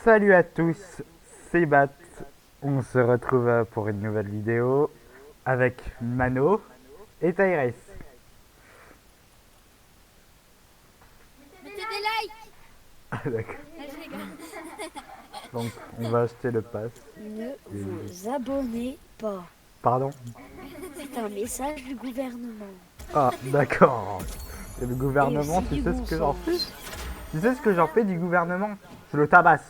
Salut à tous, c'est Bat. On se retrouve pour une nouvelle vidéo avec Mano et Tyrese. Mettez des likes. Ah, d'accord. Ah, je rigole. Donc on va acheter le pass. Ne Et- vous abonnez pas. Pardon. C'est un message du gouvernement. Ah d'accord. Et le Et gouvernement, aussi tu du sais ce bon que j'en fais? sens. Tu sais ce que j'en fais du gouvernement? Je le tabasse.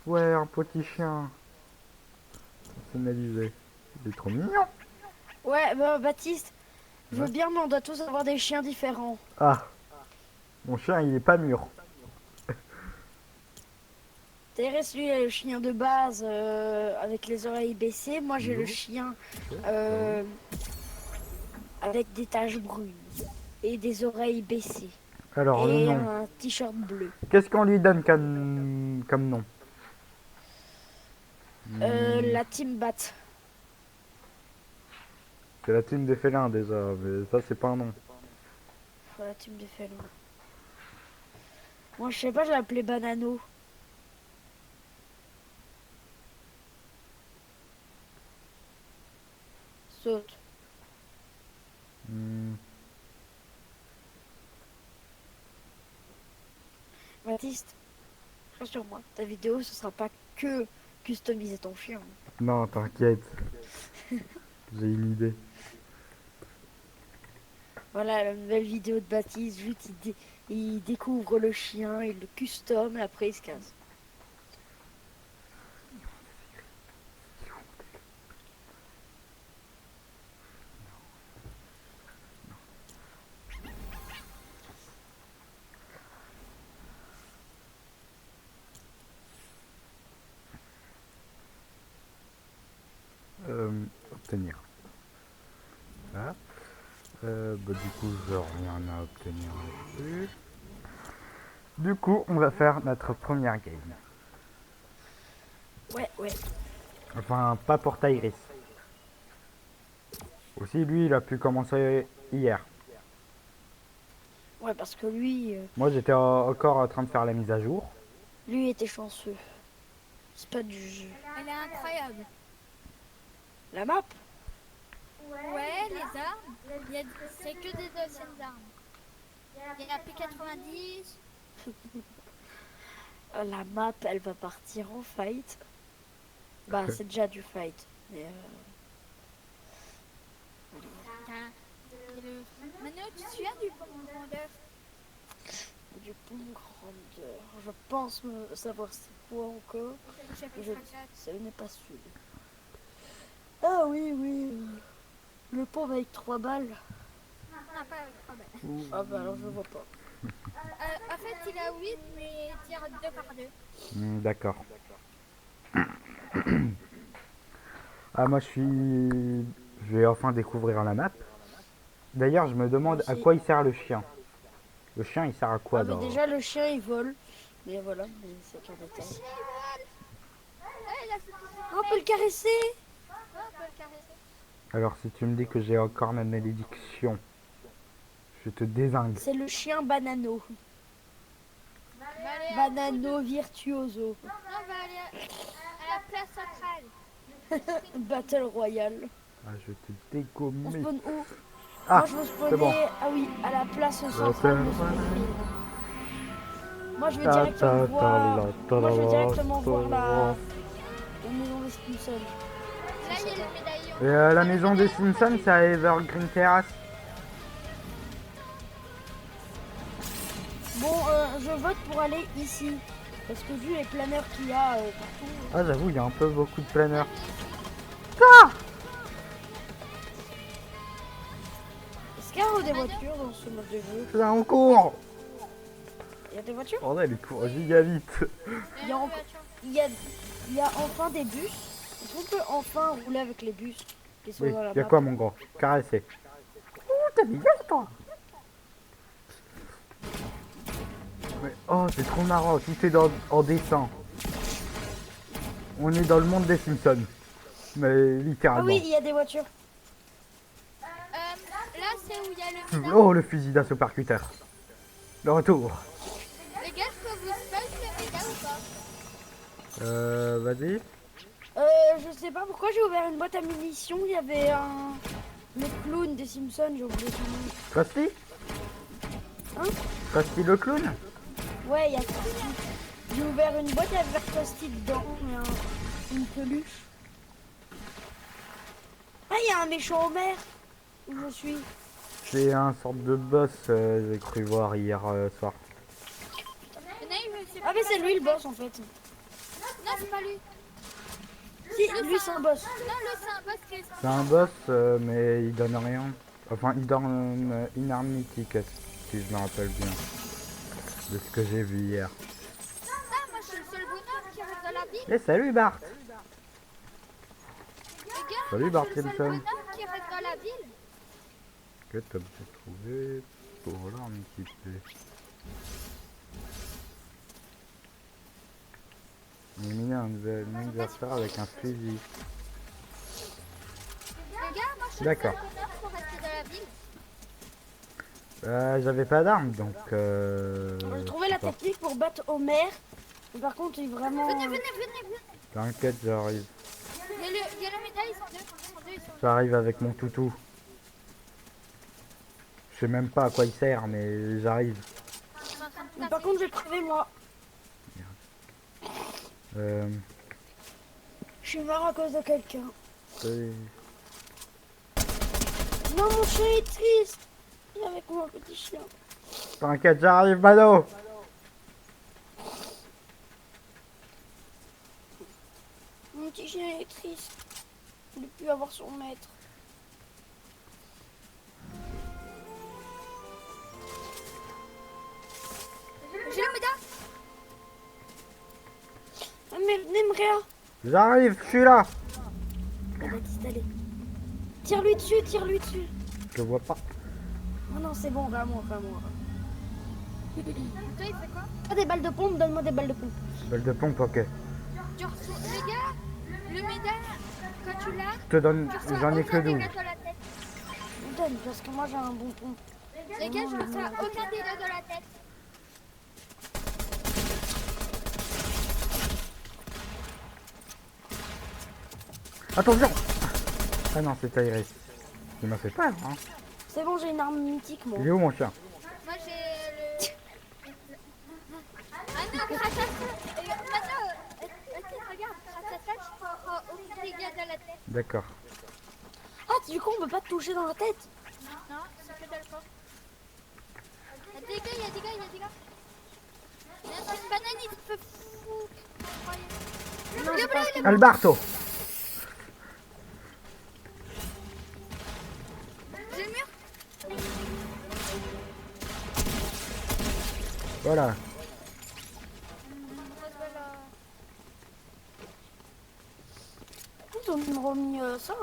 Ouais, un petit chien. Personnalisé. Il est trop mignon. Ouais, bah Baptiste, je veux Ouais. bien, mais on doit tous avoir des chiens différents. Ah, mon chien il est pas mûr. Thérèse, lui, il a le chien de base avec les oreilles baissées. Moi, j'ai le Yo. chien Ok. euh, avec des taches brunes et des oreilles baissées. Alors le Et nom. un t-shirt bleu. Qu'est-ce qu'on lui donne comme nom? Hmm, La team Bat. c'est la team des félins déjà, mais ça c'est pas un nom. Enfin, la team des félins. Moi, je sais pas, je l'ai appelé Banano. Saute. Hmm, Baptiste, rassure-moi, ta vidéo, ce sera pas que customiser ton chien. non, t'inquiète, j'ai une idée. Voilà la nouvelle vidéo de Baptiste, juste il découvre le chien, il le custom, et après il se casse. Obtenir. Voilà. Bah, du coup, j'ai rien à obtenir là-dessus. Du coup, on va faire notre première game. Ouais, ouais. Enfin, pas pour Tyrese. Aussi, lui, il a pu commencer hier. Ouais, parce que lui, Moi, j'étais encore en train de faire la mise à jour. lui était chanceux. C'est pas du jeu. Elle est incroyable. La map? Ouais, les armes. C'est que des anciennes armes. Il y a la P90. La map, elle va partir en fight. Bah, c'est déjà du fight. Mais Maintenant, tu te souviens du commandeur? du bon grandeur. Je pense savoir c'est quoi encore. Chapitre Je 4. ce n'est pas sûr. Ah oui, oui. Le pauvre avec 3 balles. Non, pas avec 3 balles. Ah bah alors je vois pas. En fait, il a 8, mais il tire 2 par 2. D'accord. Ah, moi, je vais enfin découvrir la map. D'ailleurs, je me demande à Aussi. quoi il sert le chien. Le chien, il sert à quoi Ah mais dans... déjà le chien il vole. Mais voilà, mais c'est qu'un détail. Il a fait Ah, on peut le caresser. on peut le caresser. Alors, si tu me dis que j'ai encore ma malédiction, je te dézingue. C'est le chien Banano. On va aller Banano virtuoso. Non, on va aller à la place centrale. Battle Royale. Ah, je vais te On dégommer. spawn où? Ah, Moi je veux c'est bon. spawner. Ah oui, à la place centrale de Springfield. Moi je vais Ta directement ta ta voir. la ta Moi je vais la directement ta voir la. la maison des Simpsons. Là, il y a le médaillon. Et la maison des Simpsons, c'est à Evergreen Terrace. Bon, je vote pour aller ici. Parce que vu les planeurs qu'il y a partout. Ah, j'avoue, il y a un peu beaucoup de planeurs. Est-ce qu'il y a des voitures dans ce mode de jeu? Là, on court. Il y a des voitures? Bordel, il court giga vite. Il y a, il y a, il y a enfin des bus. Est-ce qu'on peut enfin rouler avec les bus qui sont Oui, dans la il y a map? quoi, mon gros? Caresser. Ouh, t'as mis gueule, toi. Mais, oh, c'est trop marrant, tout est en dessin. On est dans le monde des Simpsons. Mais Ah littéralement. oui, il y a des voitures. Là, c'est où il y a le médaillon. Oh, le fusil d'assaut percuteur. Le retour. Les gars, je peux vous spoil le médaillon ou pas? Vas-y. Je sais pas pourquoi j'ai ouvert une boîte à munitions. Il y avait le clown des Simpsons, j'ai oublié son nom. Krusty? Hein? Krusty le clown? Ouais, il y a Krusty. J'ai ouvert une boîte avec Krusty dedans, une peluche. Ah, il y a un méchant Homer où je suis. C'est un sorte de boss, j'ai cru voir hier soir. Ah, mais c'est lui le boss en fait. Non, c'est pas lui. Si, lui c'est un boss. Non, lui, c'est un boss qui est... C'est un boss, mais il donne rien. Enfin, il donne une arme mythique, si je me rappelle bien. De ce que j'ai vu hier. Ah, moi, je suis le seul bonhomme qui reste dans la ville. Eh, salut Bart! Les gars, Salut, moi, Bart je suis le seul Simpson. bonhomme qui reste dans la ville. Que t'as pu trouver pour l'arme équipée? Éliminer un adversaire avec un fusil. Les gars, moi, je suis D'accord. le seul bonhomme pour rester dans la ville. J'avais pas d'arme, donc J'ai trouvé je la sais pas. technique pour battre Homer. Mais par contre, il est vraiment. Venez. T'inquiète, j'arrive. Il y a le médaille, ils sont deux. J'arrive avec mon toutou. Je sais même pas à quoi il sert, mais j'arrive. Ils sont en train de Mais par contre, j'ai crevé moi. Euh, Je suis mort à cause de quelqu'un. c'est- Non, mon chien est triste. Il est avec moi, petit chien. T'inquiète, j'arrive, Mano. Mon petit chien est triste. Il ne peut plus avoir son maître. J'ai le médaille. Ah, mais Nemrea. J'arrive, je suis là. Elle a installé. Tire-lui dessus. Je le vois pas. Oh non, c'est bon, vraiment. Toi, il fait quoi? Ah, des balles de pompe, donne-moi des balles de pompe. Belle de pompe, ok. Tu reçois... Les gars, le médaille, quand tu l'as, Je te donne, tu reçois j'en ai que aucun 12. dégât dans la tête. Donne, parce que moi j'ai un bon pompe. Les gars, je reçois aucun dégât dans la tête. Attention. Ah non, c'est Tyrese. Il m'a fait peur, hein. C'est bon, j'ai une arme mythique, moi. Il est où mon chien? Moi, j'ai le... Ah non, grâce à ça... Maintenant, regarde, grâce à ça, je prends aucun dégât dans la tête. D'accord. Ah, du coup, on peut pas te toucher dans la tête. Non, c'est que dans le corps. Il y a des gars. Il y a une banane, il te fait fou. Non, j'ai pas acheté. Alberto. J'ai le mur. Voilà. Ils ont remis ça.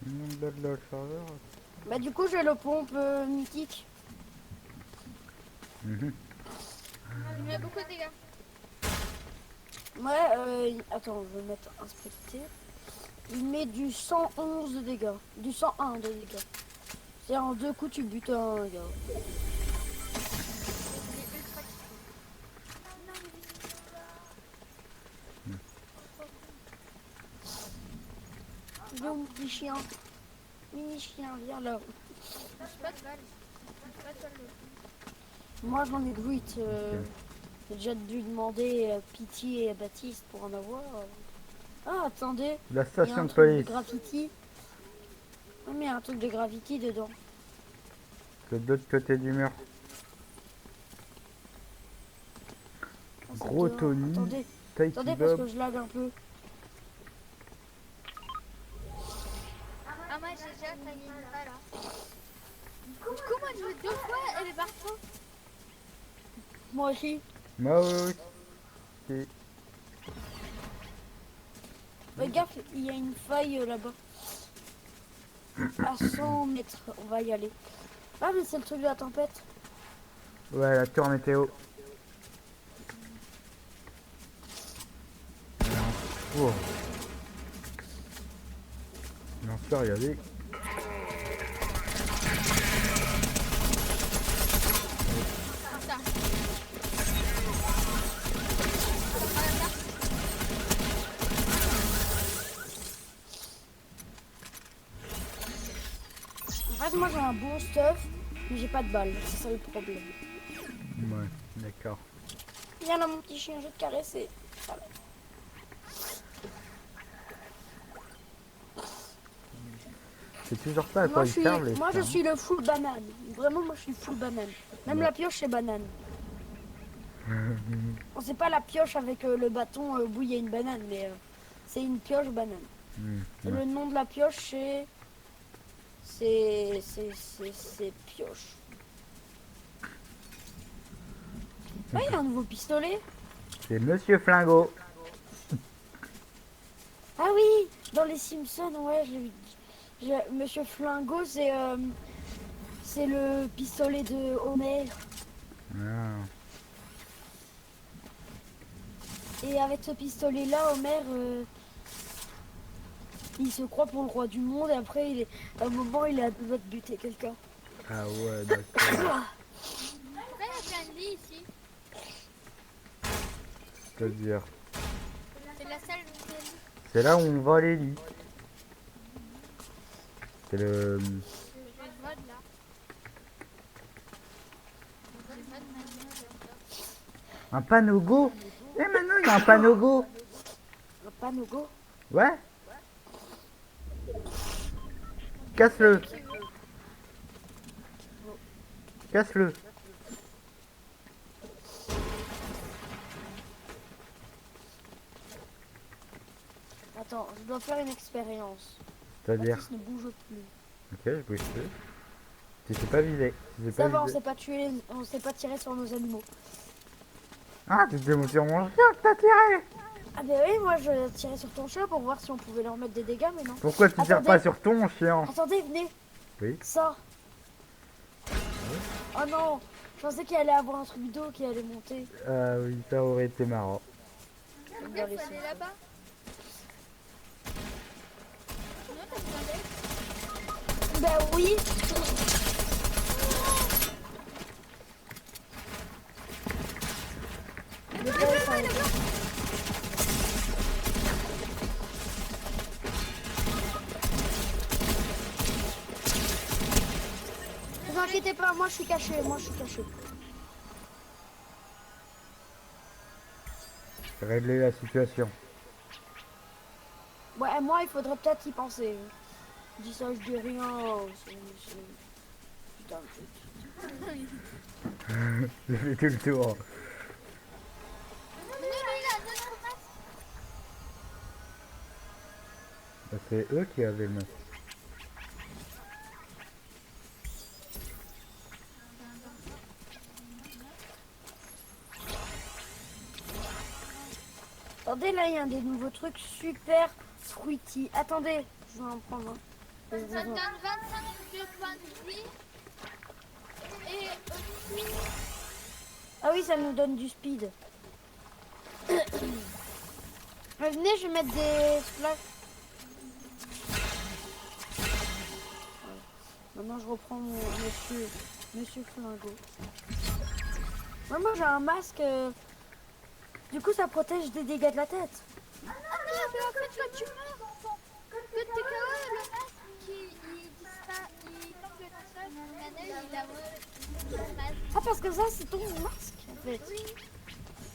Le serveur. Bah, du coup, j'ai le pompe mythique. Mhm. Il met beaucoup de dégâts. Ouais, attends, je vais mettre inspecter. Il met du 111 de dégâts. Du 101 de dégâts. C'est en 2 coups, tu butes un gars. Il est où mon petit chien? Mini chien, viens là. C'est pas de balle. Moi, j'en ai 8. J'ai déjà dû demander pitié à Baptiste pour en avoir. Ah, attendez. La Il y a station un de truc de police. graffiti. Ah, mais il y a un truc de graffiti dedans. C'est de l'autre côté du mur. Ah, c'est Gros dehors. Tony. Attendez, Tighty parce que Bob. je lag un peu. Ah, moi, j'ai déjà taillé une balle, là. Du coup, moi, je veux 2 fois et le marteau. Moi aussi. Moi aussi. Fais gaffe, il y a une faille là-bas. À 100 mètres, on va y aller. Ah, mais c'est le truc de la tempête. Ouais, la tour météo. Oh. Bien sûr, regardez. Ça. fait, moi j'ai un bon stuff, mais j'ai pas de balles. C'est ça le problème. Ouais, d'accord. Viens là, mon petit chien, je vais te caresser. Voilà. C'est toujours ça à Moi, quoi ils servent les je chiens. suis le full banane. Vraiment, moi je suis full banane. Même Ouais. la pioche, c'est banane. Bon, c'est pas la pioche avec le bâton où il y a une banane, mais c'est une pioche banane. Et Ouais. le nom de la pioche, c'est pioche. Ah, il y a un nouveau pistolet. C'est Monsieur Flingo. Ah oui, dans les Simpsons, ouais, Monsieur Flingo, c'est le pistolet de Homer. Ah. Et avec ce pistolet-là, Homer, il se croit pour le roi du monde. Et après, à un moment, il est à deux doigts de buter quelqu'un. Ah ouais, d'accord. Pourquoi il y a plein de lits ici? C'est-à-dire, C'est la salle de lit. c'est là où on voit les lits. C'est le... Je le mode là. C'est le mode manuel. Un panogo. Et maintenant, il y a un panogo. Un panogo. Ouais. Casse-le. Casse-le. Attends, je dois faire une expérience. C'est-à-dire... Baptiste ne bouge plus. Ok, je bouge plus. Tu sais pas viser. Tu sais Ça pas va, viser. on s'est pas tiré sur nos animaux. Ah, tu t'es sur mon chien que t'as tiré. Ah ben oui, moi je tirais sur ton chat pour voir si on pouvait leur mettre des dégâts, mais non. Pourquoi tu tires Attendez. pas sur ton chien? Attendez, venez. Oui. Ça. Oh non, je pensais qu'il allait avoir un truc d'eau qui allait monter. Ah oui, ça aurait été marrant. Je vais Regarde, me faut laisser. aller là-bas. Sinon, t'as besoin d'aide. Bah oui. Le gars, il s'arrête. Ne vous inquiétez pas, moi je suis caché, Régler la situation. Ouais, moi il faudrait peut-être y penser. Je dis ça, je dis rien. Putain, J'ai fait tout le tour. Mais non, il a un autre masque. Bah, c'est eux qui avaient le masque. Attendez, là il y a des nouveaux trucs super fruity. Attendez, je vais en prendre un. Ça te donne 25 de points de vie. Et aussi, Ah oui, ça nous donne du speed. Venez, je vais mettre des splash. Maintenant, je reprends mon monsieur Flingo. Ouais, moi, j'ai un masque. Du coup, ça protège des dégâts de la tête. ah non, mais en fait, quand tu meurs, quand t'es KO, le masque, il disparaît, il tombe le sol, Manel, il a le masque. Ah, parce que ça, c'est ton masque, en fait. Oui.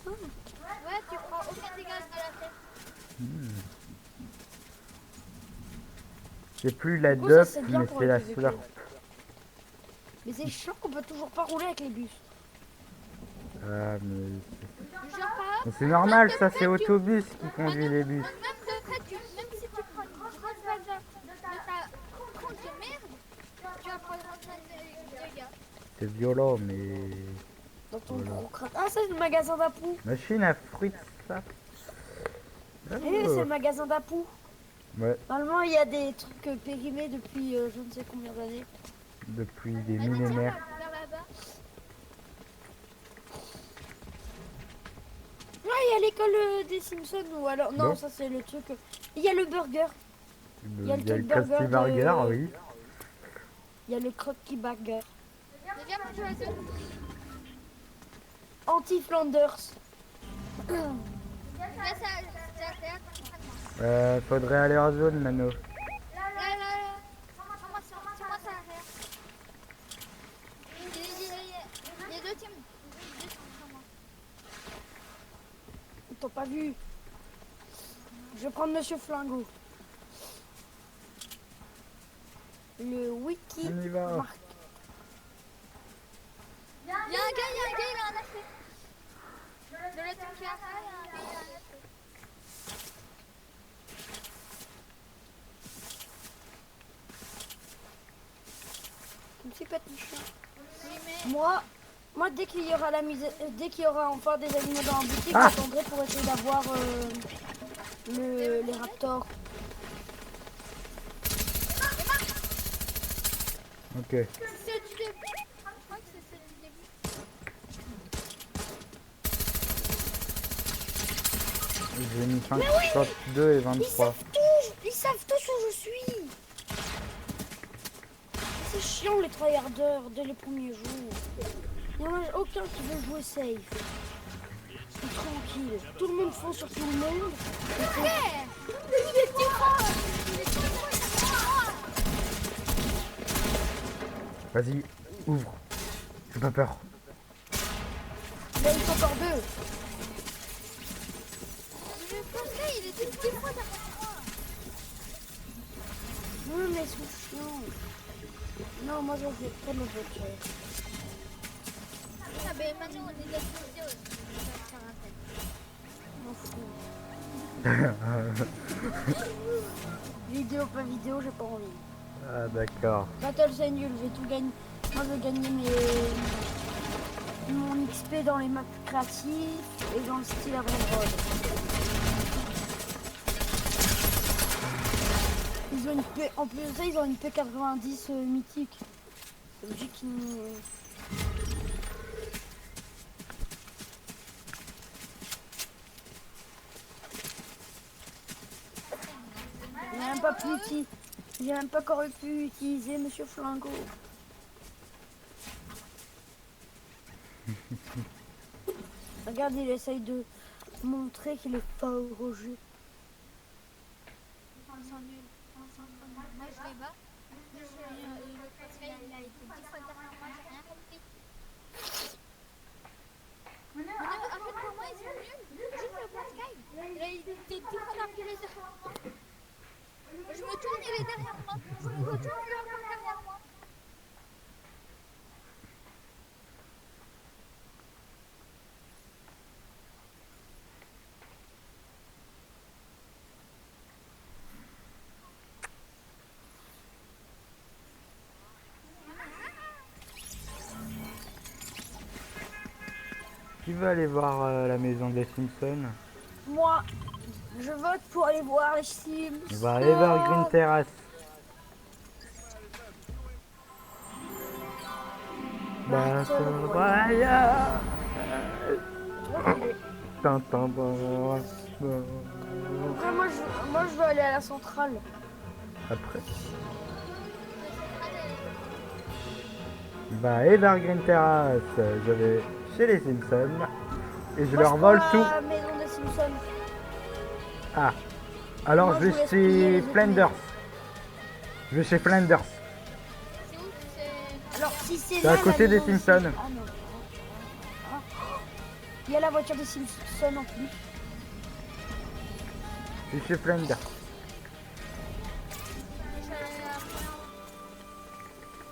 Ah. Ouais, tu prends aucun dégât dans la tête. C'est plus la Du coup, ça, dope, c'est bien mais pour c'est le la PVP. slurp. Mais c'est chiant qu'on peut toujours pas rouler avec les bus. Ah, mais... Genre, par mais c'est normal, ça c'est Autobus qui conduit les bus. même de près, même si tu prends une grosse balle de ta tronche de merde, tu vas prendre un de dégâts. C'est violent, mais... Dans ton Voilà. gros crâne. Ah, ça, c'est le magasin d'Apou. Machine à fruits, ça. Eh oui, c'est Oh. le magasin d'Apou. Ouais, Normalement, il y a des trucs périmés depuis je ne sais combien d'années. depuis des Vas-y, tiens, millénaires. vers là-bas. Ouais, il y a l'école des Simpsons ou alors... Non, Bon. ça c'est le truc... Il y a le burger. Il y a le truc Krusty burger de- Burger, oui. Il y a le croquis burger. Viens manger à deux. Anti-Flanders. Viens, ça théâtre. Faudrait aller en zone, Mano. Là. Comment ça arrière. Ils t'ont pas vu. Je vais prendre Monsieur Flingo. Le wiki On y va. marque. Il y a un gars, il a un HP. De la team qui a ça, il y a un gars, il a un HP. Je me suis pas touché. Oui, mais... Moi, dès qu'il y aura dès qu'il y aura enfin des animaux dans la boutique, Ah. j'attendrai pour essayer d'avoir les raptors. Ok. C'est du début. Je crois que c'est du début. J'ai mis 52 et 23. Ils savent tous où je suis. C'est chiant les tryharders dès les premiers jours. Il n'y en a aucun qui veut jouer safe. C'est tranquille. Tout le monde fonce sur tout le monde. Vas-y, ouvre. J'ai pas peur. Là, il faut encore deux. Le français, il était 10 fois derrière moi. Non, mais ils sont chiants. Non, moi, je vais pas le voiture. Ah ben maintenant on est d'activité aussi. Je m'en fous. Vidéo, pas vidéo, j'ai pas envie. Ah d'accord. Battle c'est nul, je vais tout gagner. Moi je vais gagner mon XP dans les maps créatifs et dans le style à Brotherhood. Ils ont une P... En plus de ça, ils ont une P90 mythique. C'est logique qu'ils nous... J'ai même pas pu utiliser. J'ai même pas encore pu utiliser Monsieur Flingo. Regarde, il essaye de montrer qu'il est fort au jeu. Ils sont nuls. Moi je les bats. Le Pascal il a été 10 fois derrière moi, j'ai rien compris. En fait pour moi ils sont nuls. Juste le Pascal. Il était 10 fois derrière moi. Je me tourne, il est derrière moi. Je me retourne, il est encore derrière moi. Qui veut aller voir la maison des Simpsons? Moi, je vote pour aller voir les Sims. On va aller vers Green Terrace. Battle Royale. Tintin. Après, moi, je veux aller à la centrale. Après. Va aller vers Green Terrace. Je vais chez les Simpsons et je Moi, leur vole prends tout. la maison des Simpsons. Ah. Alors Moi, je je vais voulais skier chez les Flanders. Je vais chez Flanders. C'est où? C'est... Alors, si c'est C'est à là, côté la des maison Simpsons. Ah non. Ah. Il y a la voiture des Simpsons en plus. Je suis chez Flanders.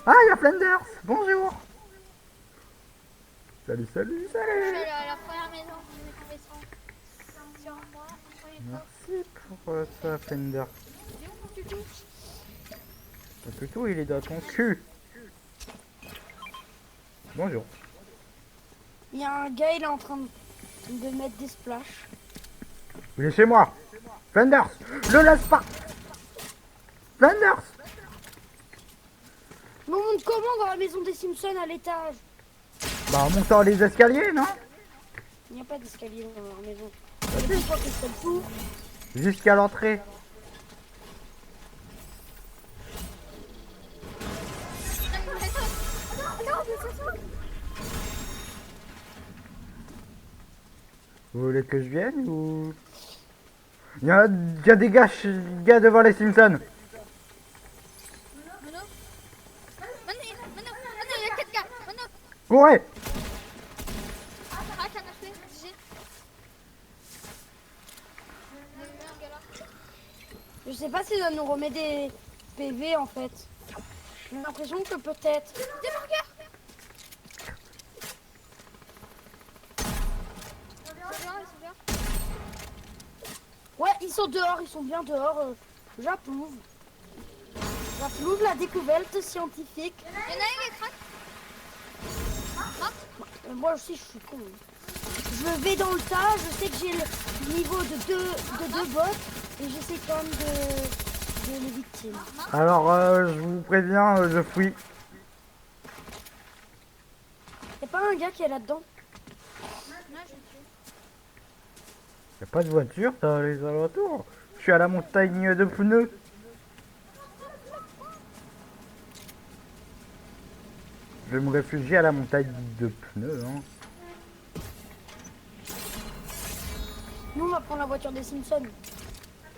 Ah, il y a Flanders. Bonjour. Salut. Je suis allée à la première maison qui m'est tombée sur moi. Merci pour ça, Flanders. C'est où mon tuto? Le tuto, il est dans ton cul. Bonjour. Il y a un gars, il est en train de mettre des splashs. Il est chez moi. Flanders, le laisse pas. Flanders. Mais on monte comment dans la maison des Simpsons à l'étage? Bah, en montant les escaliers, non? Il n'y a pas d'escalier dans leur maison. C'est une fois que c'est le tour. Jusqu'à l'entrée. Vous voulez que je vienne ou... Il y a des gars devant les Simpsons. Mano, il y a 4 gars. Mano. Courez. Ah, t'as un HP. GG. On avait mis un galère. Je sais pas si ça nous remet des PV en fait. J'ai l'impression que peut-être. Des burgers. Ouais, ils sont dehors, ils sont bien dehors. J'approuve. J'approuve la découverte scientifique. Il y en a un qui est crack. Moi aussi, je suis con. Je vais dans le tas, je sais que j'ai le niveau de deux bots et j'essaie quand même de les victimes. Alors, je vous préviens, je fuis. Y'a pas un gars qui est là-dedans? Non, je tue. Y'a pas de voiture dans les alentours. Je suis à la montagne de pneus. Je vais me réfugier à la montagne de pneus. Hein. Nous, on va prendre la voiture des Simpsons. Attends,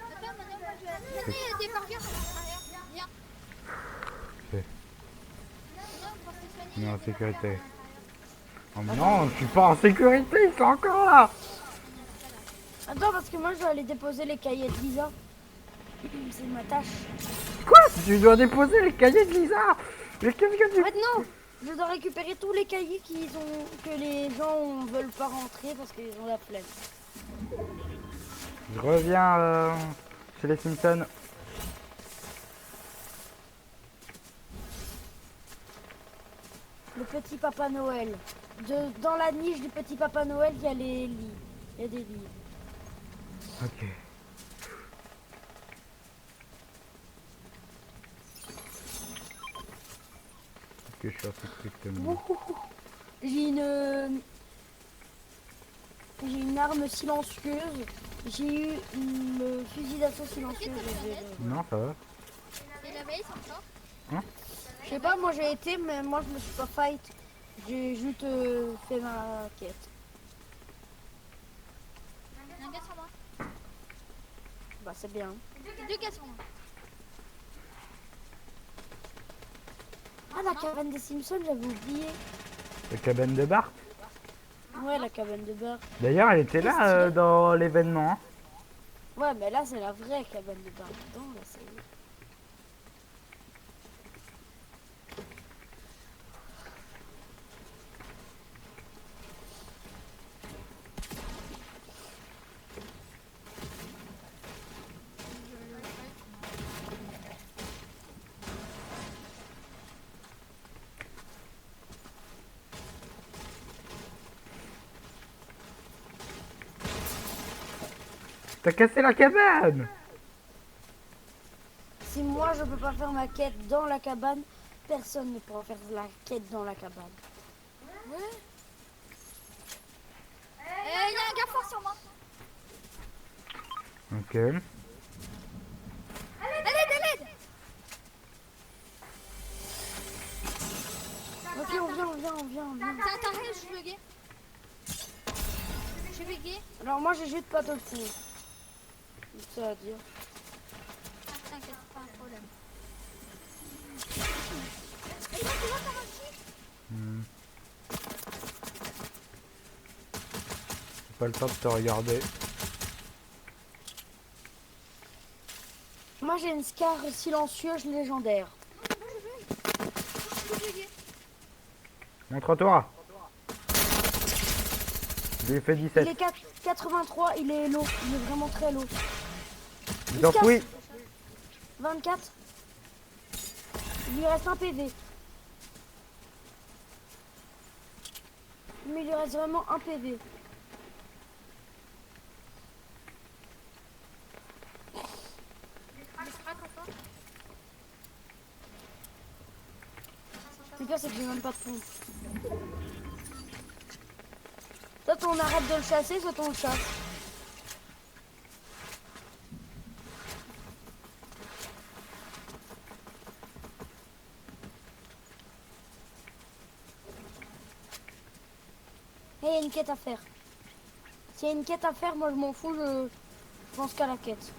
maintenant, moi, je vais... Venez, des burgers à l'intérieur. Viens. Ok. Viens, pour se soigner. On est en il y a des sécurité. burgers à Oh non, je suis pas en sécurité, ils sont encore là. Attends, parce que moi, je dois aller déposer les cahiers de Lisa. C'est ma tâche. Quoi? Tu dois déposer les cahiers de Lisa. Mais qu'est-ce que tu... En fait, non, je dois récupérer tous les cahiers que les gens veulent pas rentrer parce qu'ils ont la flemme. Je reviens chez les Simpsons. Le petit Papa Noël. Dans la niche du petit Papa Noël, il y a les lits. Il y a des lits. Ok. Est-ce que je suis en sécurité? J'ai une arme silencieuse. J'ai eu une fusil d'assaut silencieuse. Non, ça va. Et la veille, c'est encore. Je sais pas, moi j'ai été, mais moi je me suis pas fight. J'ai juste fait ma quête. Il y a un gars sur moi. Bah c'est bien. Il y a deux gars sur moi. Ah, la cabane des Simpsons, j'avais oublié. La cabane de Bart. Ouais, la cabane de beurre. D'ailleurs, elle était là dans l'événement. Hein. Ouais, mais là c'est la vraie cabane de beurre. Non, là c'est... T'as cassé la cabane. Si moi je peux pas faire ma quête dans la cabane, personne ne pourra faire la quête dans la cabane. Ouais. Il y a un gars fort sur moi. Ok. Allez, l'aide. Ok, on vient. C'est un taré, je suis bugué. Je suis bugué. Alors moi j'ai juste pas de fond. C'est ça à dire. Ah, t'inquiète, c'est pas un problème. Et moi, tu vois comment Hmm. J'ai pas le temps de te regarder. Moi j'ai une scar silencieuse légendaire. je suis bugué. Montre-toi. J'ai fait Il 17. est 83, il est low, il est vraiment très low. Ils ont fouillé. 24. Il lui reste un PV. Mais il lui reste vraiment un PV. Je craque encore. Le pire c'est que j'ai même pas de fond. Soit on arrête de le chasser, soit on le chasse. Et il y a une quête à faire. S'il y a une quête à faire, moi je m'en fous, je pense qu'à la quête.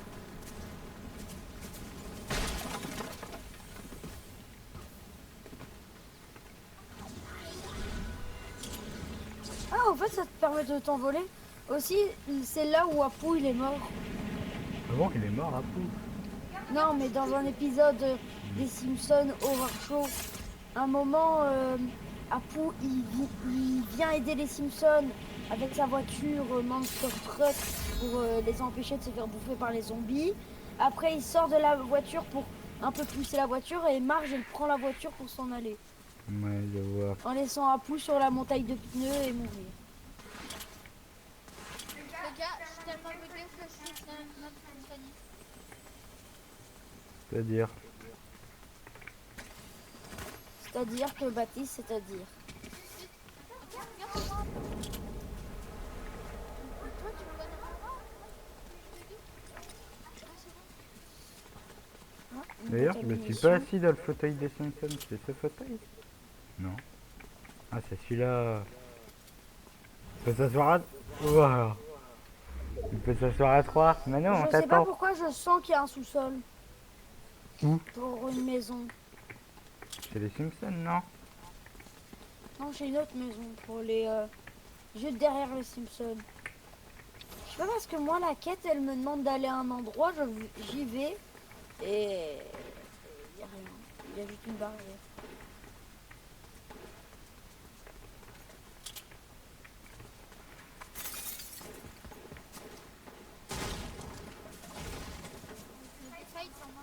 Ah, en fait, ça te permet de t'envoler. Aussi, c'est là où Apu il est mort. Avant qu'il est mort, Apu. Non, mais dans un épisode des Simpsons Horror Show, un moment, Apu, il vient aider les Simpsons avec sa voiture Monster Truck pour les empêcher de se faire bouffer par les zombies. Après, il sort de la voiture pour un peu pousser la voiture et Marge, elle prend la voiture pour s'en aller. Ouais, je vois. En laissant Apu sur la montagne de pneus et mourir. Les gars, je suis tellement bugué que je suis même fonctionné. C'est-à-dire. C'est-à-dire que Baptiste, c'est-à-dire. Regarde-moi. Toi, tu me vois normalement? Je te dis. Ah, c'est bon. Ah, une D'ailleurs, je me suis contamination. pas assis dans le fauteuil des Simpsons. C'est ce fauteuil? Non. Ah, c'est celui-là. Il peut s'asseoir à... Voilà. Il peut s'asseoir à 3. Mais non, on Je sais pas t'attend. pourquoi je sens qu'il y a un sous-sol. Où? Pour une maison. C'est les Simpsons, non? Non, j'ai une autre maison pour les... juste derrière les Simpsons. Je sais pas parce que moi, la quête, elle me demande d'aller à un endroit, j'y vais, et... il y a rien. Il y a juste une barrière. Ça, il s'en va.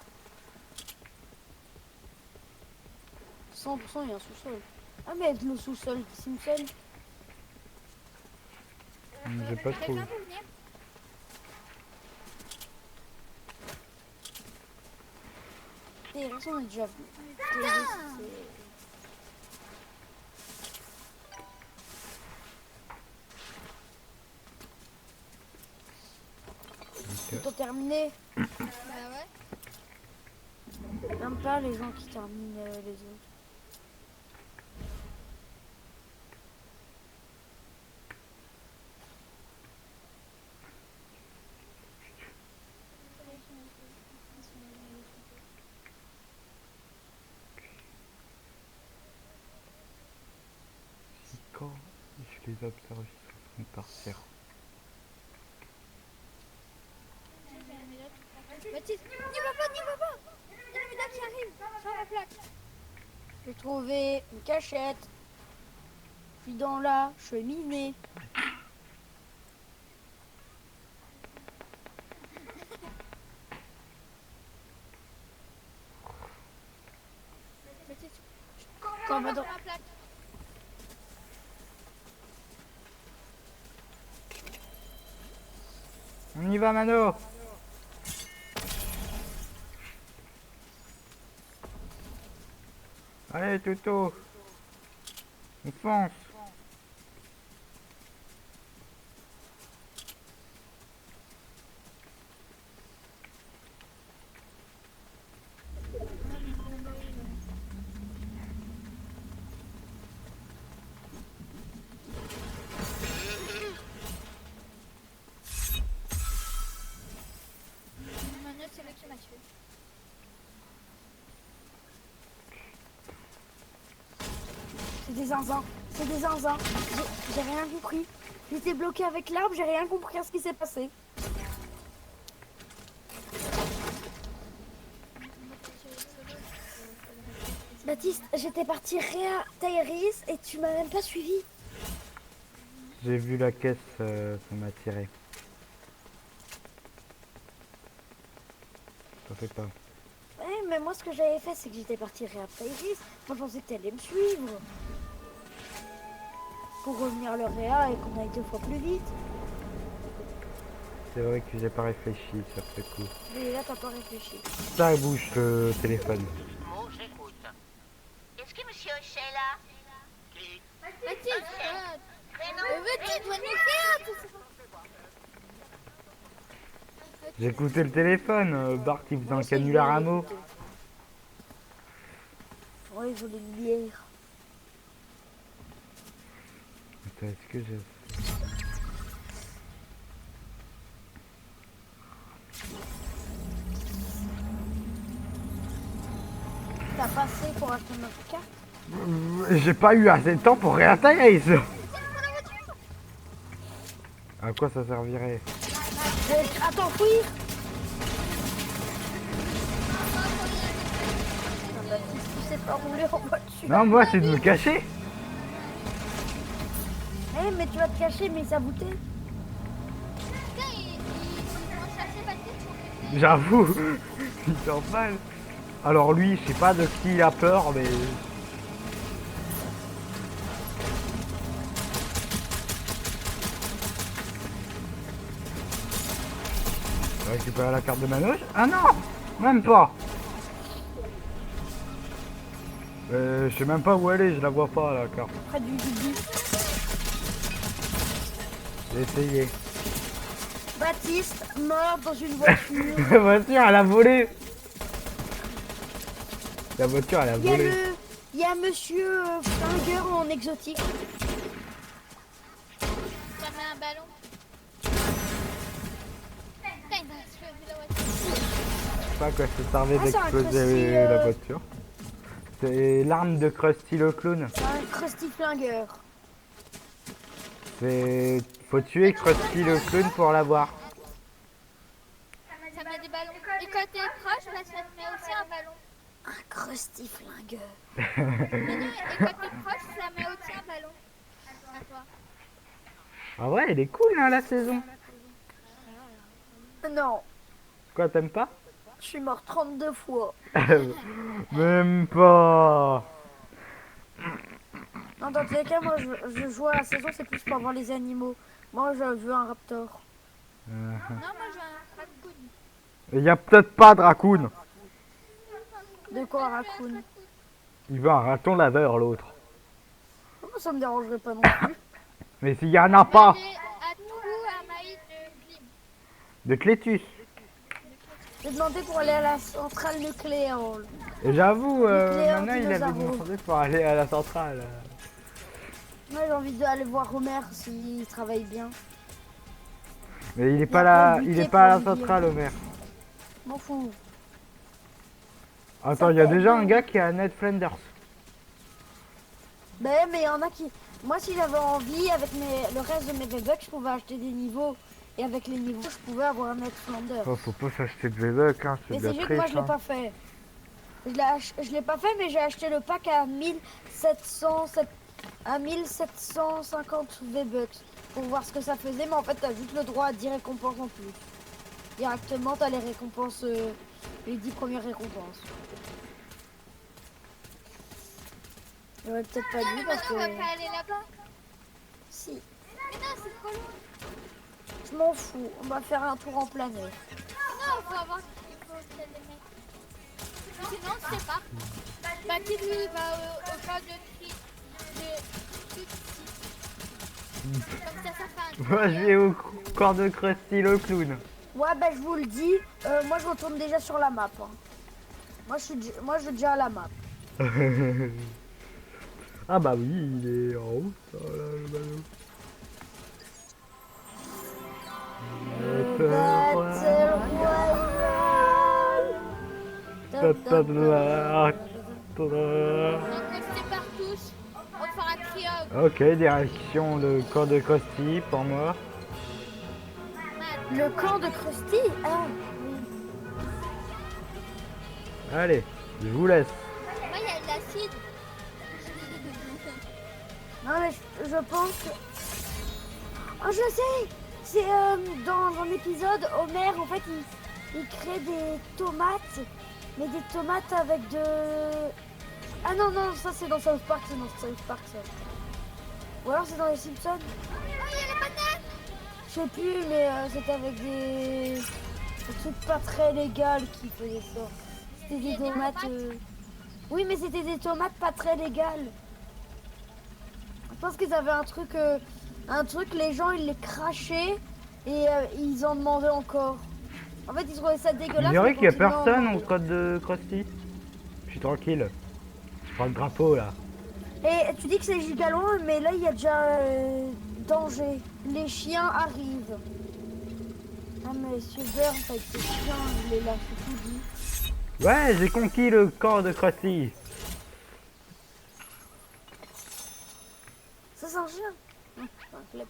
100% il y a un sous-sol. Ah mais le sous-sol des Simpsons. J'ai pas trouvé. Quelqu'un peut venir? Terrasse, on est déjà venu. C'est plutôt terminé. Bah ouais. J'aime pas les gens qui terminent les autres. Quand je les observe, ils sont en train de partir. Baptiste, n'y va pas, n'y va pas. Il y a le médaille qui arrive sur la plaque. J'ai trouvé une cachette. Je suis dans la cheminée. Baptiste, Quand on on va va dans... sur la plaque. On y va, Mano! Allez, Toto! On fonce! Manu, c'est lui qui m'a tué. C'est des zinzins. C'est des zinzins. J'ai rien compris. J'étais bloqué avec l'arbre, j'ai rien compris à ce qui s'est passé. Baptiste, j'étais parti réa Tairis et tu m'as même pas suivi. J'ai vu la caisse, ça m'a tiré. Ça fait pas. Ouais, mais moi ce que j'avais fait, c'est que j'étais parti réa Tairis. Moi je pensais que t'allais me suivre. Pour revenir le réa et qu'on aille 2 fois plus vite. C'est vrai que j'ai pas réfléchi sur ce coup. Mais là t'as pas réfléchi. Ça bouge le téléphone. Bon, j'écoute. Est-ce que monsieur Hochet est là? Qui? Baptiste, Prénom? Baptiste, dois nous faire. J'écoutais le téléphone, Bart il faisait un canular à mots. Ouais, il voulait une bière. Attends, est-ce que j'ai... T'as passé pour acheter notre carte? J'ai pas eu assez de temps pour réintégrer ça. À quoi ça servirait? À t'enfuir? sais pas rouler en voiture. Non, moi, c'est de me cacher. Eh, mais tu vas te cacher, mais ça boutait. Putain, ils vont chercher Patrick sur le PC. J'avoue, il s'en mal. Alors lui, je sais pas de qui il a peur, mais... Je vais récupérer la carte de manouche. Ah non, même pas. Je sais même pas où elle est, je la vois pas la carte. Près du but. J'ai essayé. Baptiste, mort dans une voiture. La voiture, elle a volé. La voiture, elle a Il y a volé. il y a monsieur flingueur en exotique. Ça met un ballon. Putain, il m'a exploser la voiture. Je sais pas à quoi ça servait Ah, c'est un d'exploser Krusty, la voiture. C'est l'arme de Krusty le clown. C'est un crusty flingueur. C'est... Faut tuer Krusty le clown pour l'avoir. Ça met des ballons. Et quand t'es proche, bah, ça te met aussi un ballon. Un crusty flingueur. Mais non, et quand t'es proche, ça met aussi un ballon. À toi. Ah ouais, elle est cool hein, la saison. Non, Quoi, t'aimes pas? je suis mort 32 fois. Même pas. Non, dans tous les cas, moi, je joue à la saison, c'est plus pour voir les animaux. Moi, je veux un raptor. Non, moi j'ai un raccoon. Il y a peut-être pas de raccoon. De quoi, un raccoon? Il veut un raton laveur l'autre. Ça me dérangerait pas non plus. Mais s'il y en a pas Aller à tout à Maïs de Klim. de Clétus. J'ai demandé pour aller à la centrale nucléaire. Et j'avoue, Nucléaire maintenant il avait dinosaure. demandé pour aller à la centrale. Moi, j'ai envie d'aller voir Homer s'il travaille bien. Mais il est Il pas a là, pas il buté est pas à la pour lui dire. centrale, Homer. M'en fous. Attends, il y a déjà un gars qui est à Ned Flanders. Ben, mais il y en a qui. Moi, si j'avais envie, avec le reste de mes V-Bucks, je pouvais acheter des niveaux. Et avec les niveaux, je pouvais avoir un Ned Flanders. Oh, faut pas s'acheter de V-Bucks, hein, c'est Mais de la c'est juste que moi, triche. je l'ai Hein. pas fait. Je l'ai pas fait, mais j'ai acheté le pack à 1750 V-Bucks pour voir ce que ça faisait. Mais en fait, t'as juste le droit à 10 récompenses en plus. Directement, t'as les récompenses, les 10 premières récompenses. J'aurais peut-être pas Non, dû mais parce maintenant, on que. va pas aller là-bas. Si, Mais non, c'est trop loin. je m'en fous. On va faire un tour en plein air. Non, il faut avoir. Il faut qu'il y ait des mecs. Sinon, on se sépare. Bah, qui lui il va au camp de Comme ça fait un. Moi, je vais au corps de Krusty le clown. Ouais, ben je vous le dis, moi je retourne déjà sur la map. Hein. Moi je suis déjà à la map. Ah bah oui, il est en haut. Oh là, le ballon. Battle Royale. Donc, on se sépare tous. On fera un triangle. Ok, direction le corps de Krusty pour moi. Le camp de Krusty. Ah, oui. Allez, je vous laisse. Moi, il y a de l'acide. Non mais je pense que... Oh, je sais. C'est dans un épisode, Homer en fait il crée des tomates. Mais des tomates avec de... Ah non, non, ça c'est dans South Park, c'est dans South Park ça. Ou alors c'est dans les Simpsons. Oh, il y a les bananes. Je sais plus, mais c'était avec des trucs pas très légales qui faisaient ça. C'était des tomates... Oui, mais c'était des tomates pas très légales. Je pense qu'ils avaient un truc, les gens ils les crachaient et ils en demandaient encore. En fait, ils trouvaient ça dégueulasse. Il dirait mais qu'il y a continuaient à en personne au demander. code de Krusty. Je suis tranquille. Je prends le drapeau là. Et tu dis que c'est giga loin, mais là il y a déjà danger. Les chiens arrivent. Ah, monsieur Burns avec ses chiens, il est là, c'est tout dit. Ouais, j'ai conquis le corps de Krusty. Ça c'est un chien. C'est un clep.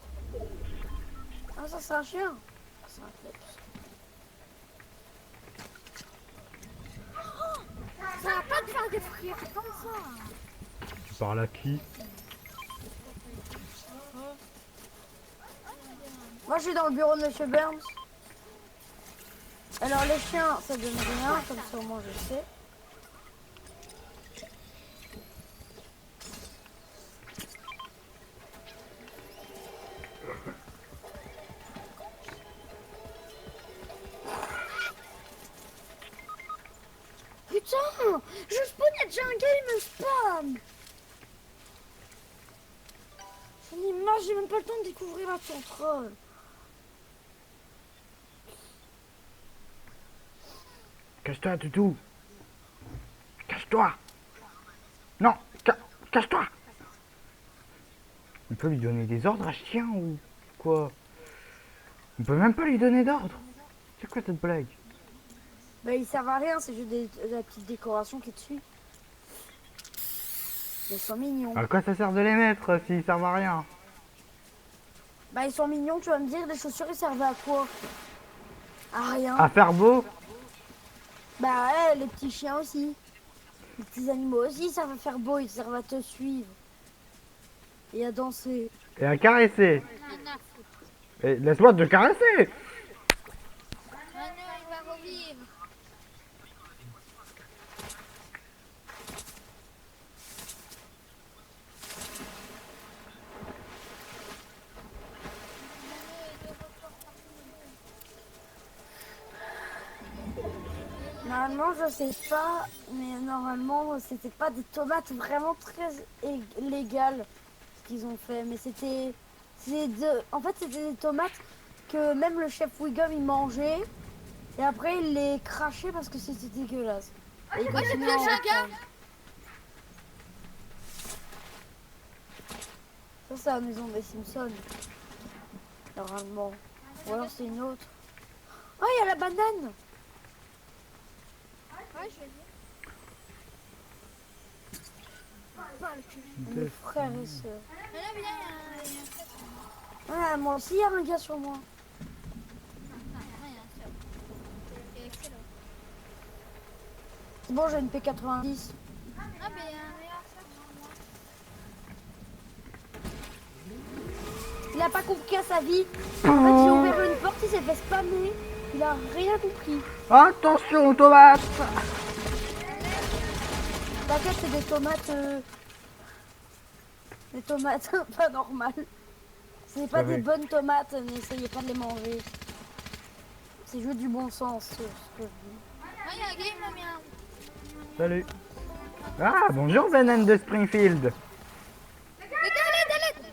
Ah, ça c'est un chien. Ah, c'est un clep. Ça va pas te faire détruire comme ça. Tu parles à qui? Moi, je suis dans le bureau de Monsieur Burns. Alors, les chiens, ça donne rien, comme ça, au moins, je sais. Putain, je spawn et Jungle, il me spam. J'en ai marre, j'ai même pas le temps de découvrir la contrôle. Cache-toi, Toutou. Cache-toi. Non, cache-toi. On peut lui donner des ordres à ce chien ou quoi? On peut même pas lui donner d'ordre. C'est quoi cette blague? Bah, ils servent à rien, c'est juste la petite décoration qui est dessus. Ils sont mignons. À quoi ça sert de les mettre s'ils servent à rien? Bah, ils sont mignons, tu vas me dire, les chaussures, ils servaient à quoi? À rien. À faire beau? Bah, ouais, les petits chiens aussi. Les petits animaux aussi, ça va faire beau, ils servent à te suivre. Et à danser. Et à caresser. Non, à foutre. Et laisse-moi te caresser. Ah non, il va revivre. Normalement, je sais pas, mais normalement, c'était pas des tomates vraiment très légales ce qu'ils ont fait, mais en fait, c'était des tomates que même le chef Wiggum il mangeait et après il les crachait parce que c'était dégueulasse. Et il Moi, j'ai continuait à en plus un gars. reprendre. Ça, c'est la maison des Simpsons. Normalement. Ou alors c'est une autre. Oh, il y a la banane. Ouais, je vais dire. Mes frères et sœurs. Mais là, viens, il y a un... Ah, moi aussi, il y a un gars sur moi. Non, il y a un seul. C'est excellent. C'est bon, j'ai une P90. Ah, mais il y a un meilleur seul. Il a pas compris à sa vie. En fait, j'ai ouvert une porte, il s'est fait spammer. Il a rien compris. Attention, tomates. T'inquiète, c'est des tomates. Des tomates pas normales. Ce n'est pas Ouais. des bonnes tomates, n'essayez pas de les manger. C'est juste du bon sens, ce que je dis. Ah, il y a un gars, il m'a mis un... Salut. Ah, bonjour, Venom de Springfield. Les gars, l'aide.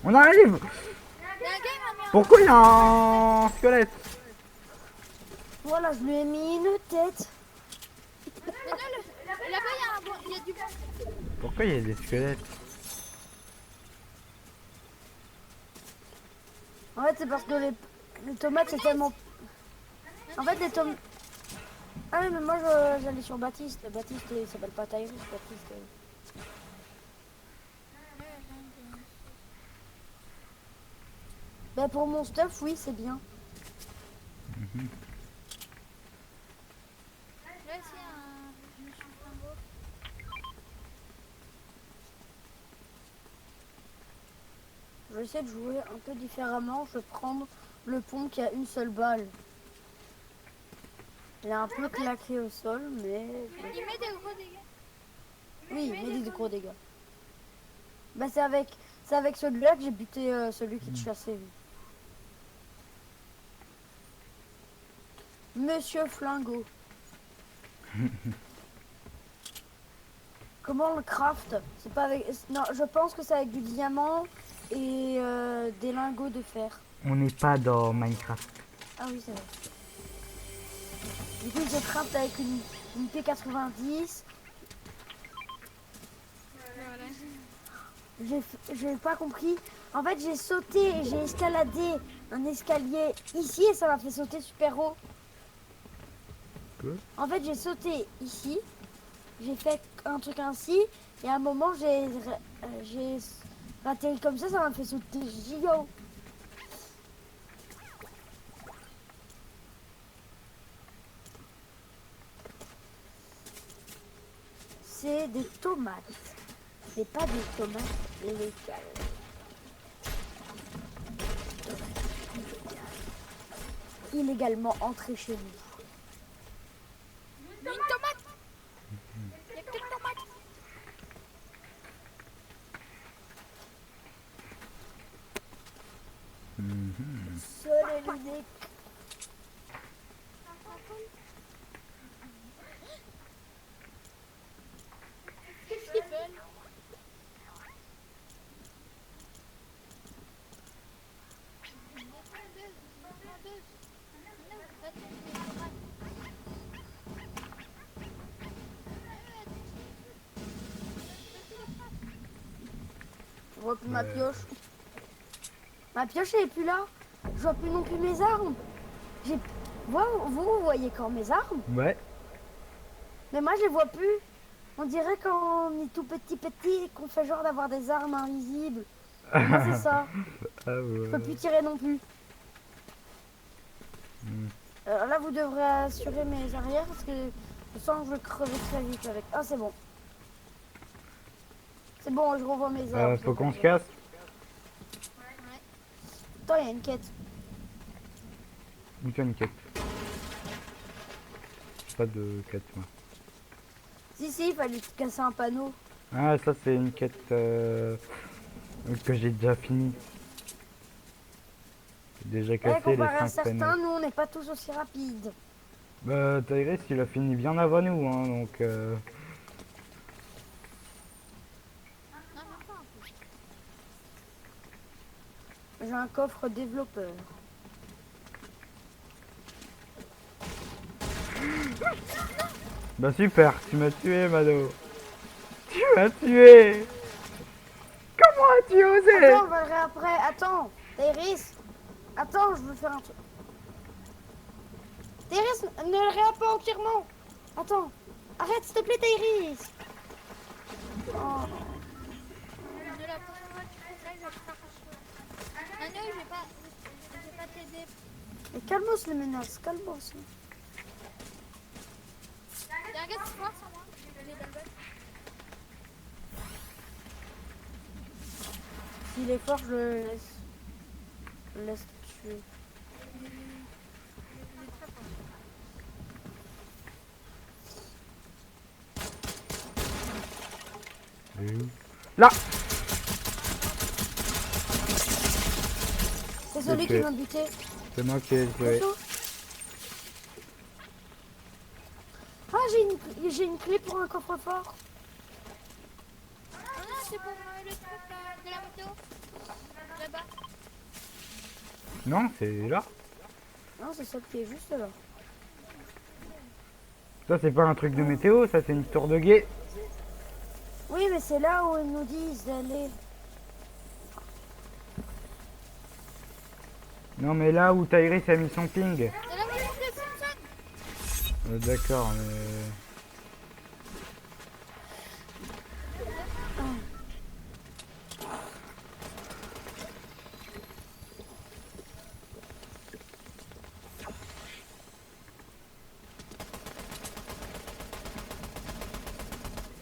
On arrive. Il y a un gars, il m'a mis un... Pourquoi il y a un squelette? Voilà, je lui ai mis une tête. Mais non, là-bas, il y a un bon... Il y a du bon... Pourquoi il y a des squelettes? En fait, c'est parce que les tomates, c'est tellement... En fait, les tomates... Ah oui, mais moi, j'allais sur Baptiste. Baptiste, il s'appelle pas Tyrus, Baptiste. Ben, pour mon stuff, oui, c'est bien. Là, aussi, un... Monsieur Flambeau. Je vais essayer de jouer un peu différemment. Je vais prendre le pont qui a une seule balle. Il est un peu claqué au sol, mais... Il met des gros dégâts. Oui, il met des gros dégâts. Bah, c'est avec celui-là que j'ai buté celui qui te chassait. Monsieur Flingo. Comment on le craft? C'est pas avec... Non, je pense que c'est avec du diamant et des lingots de fer. On n'est pas dans Minecraft. Ah oui, c'est vrai. Du coup, je craft avec une P90. J'ai pas compris. En fait, j'ai sauté et j'ai escaladé un escalier ici et ça m'a fait sauter super haut. Quoi? En fait, j'ai sauté ici. J'ai fait un truc ainsi. Et à un moment, j'ai atterri comme ça m'a fait sauter giga haut. c'est des tomates. Mais pas des tomates légales. Illégalement entrées chez nous. Une tomate. Il y a que une tomate. Seul et l'unique. Qu'est-ce qu'ils veulent? Je vois plus ma pioche. Ma pioche elle est plus là. Je vois plus non plus mes armes. J'ai. Vous voyez quand mes armes? Ouais. Mais moi je les vois plus. On dirait quand on est tout petit et qu'on fait genre d'avoir des armes invisibles. Moi c'est ça. Ah Je ouais. peux plus tirer non plus. Hmm. Là vous devrez assurer mes arrières parce que je sens que je vais crever très vite avec. Ah c'est bon. C'est bon, je revois mes armes. Faut qu'on se casse. Attends, il y a une quête. Où tu as une quête? J'ai pas de quête moi. Si, il fallait casser un panneau. Ah ça c'est une quête que j'ai déjà fini. J'ai déjà cassé les Comparé à 5 certains, panneaux. nous on n'est pas tous aussi rapides. Bah Tyrese il a fini bien avant nous hein, donc Non, même pas un peu. J'ai un coffre développeur. Bah super, tu m'as tué Mado. Tu m'as tué. Comment as-tu osé? Attends, on va le réapprécier après. Attends, Tyrese. Attends, je veux faire un truc. Tyrese, ne le réapprécie pas entièrement. Attends. Arrête, s'il te plaît, Tyrese. Oh. De la prochaine fois, tu fais ça, je vais te faire un Manu, je vais pas t'aider. Mais calmos les menaces, calmos. Il y a un gars qui se force sur moi. Il est dans le bug. S'il est fort, je le laisse. Je le laisse tuer. Il est très fort. Là. C'est celui Ok. qui m'a buté. C'est moi qui ai tué. Bonjour. Ah, j'ai une clé pour un coffre-fort. Non, c'est pour le truc de la moto. Là-bas. Non, c'est là. Non, c'est celle qui est juste là. Ça c'est pas un truc de météo, ça c'est une tour de guet. Oui, mais c'est là où ils nous disent d'aller. Non mais là où Tyrese a mis son ping. C'est la voiture de Simpson. D'accord, mais...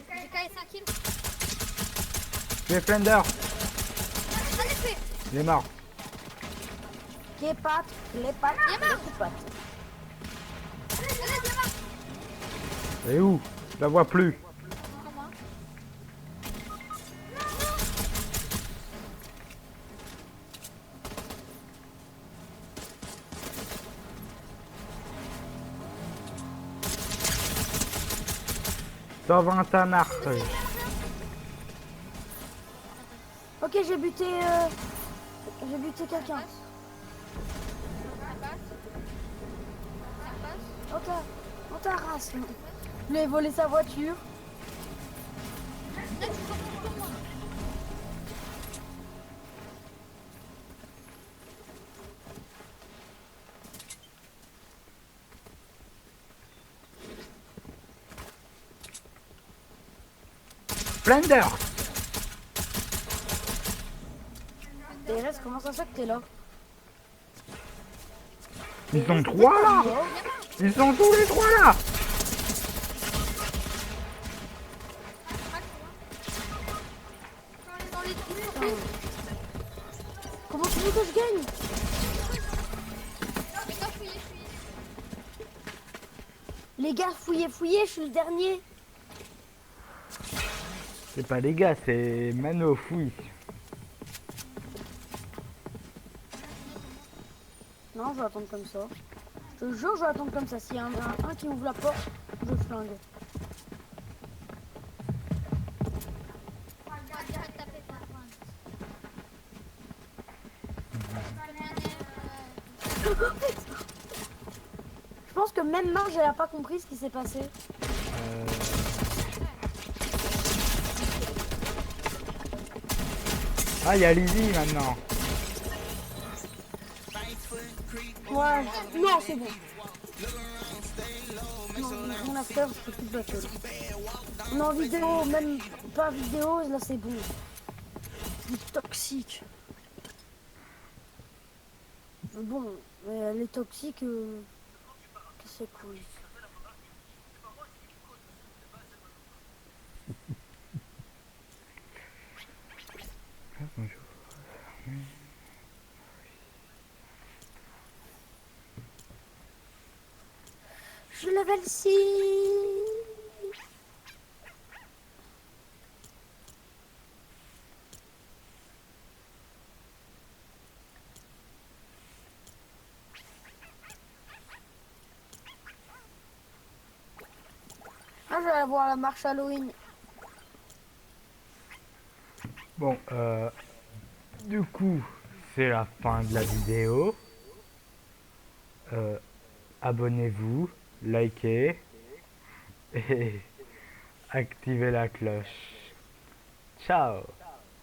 J'ai caillé 5 kills. Tu es Flender. Allez, fais. Il est mort. Les pattes, les pattes, Il est mort. les pattes. Allez, viens voir. Et où? Je la vois plus. Encore moi. Ça va ta marche. Ok, j'ai buté quelqu'un. Ça passe. Ça passe. On t'a race. Je lui ai volé sa voiture. Là, tu comprends pour moi. Flender. Thérèse, comment ça se fait que t'es là? Ils sont trois là. Ils sont tous les trois là. Les gars, fouillez, je suis le dernier. C'est pas les gars, c'est Mano, fouille. Non, je vais attendre comme ça. Je te jure, je vais attendre comme ça. S'il y a un qui ouvre la porte, je flingue. On va direct taper pour la fin. Je pense que même Marge, elle a pas compris ce qui s'est passé. Ah, il y a Lizzie maintenant. Ouais. Non, c'est bon. Non, mon after, c'est plus de battle. On est en vidéo, même pas vidéo, là c'est bon. Du toxique. Bon, les toxiques, c'est cool. Je level 6. Ah, je vais aller voir la marche Halloween. Bon, du coup, c'est la fin de la vidéo. Abonnez-vous, likez et activez la cloche. Ciao!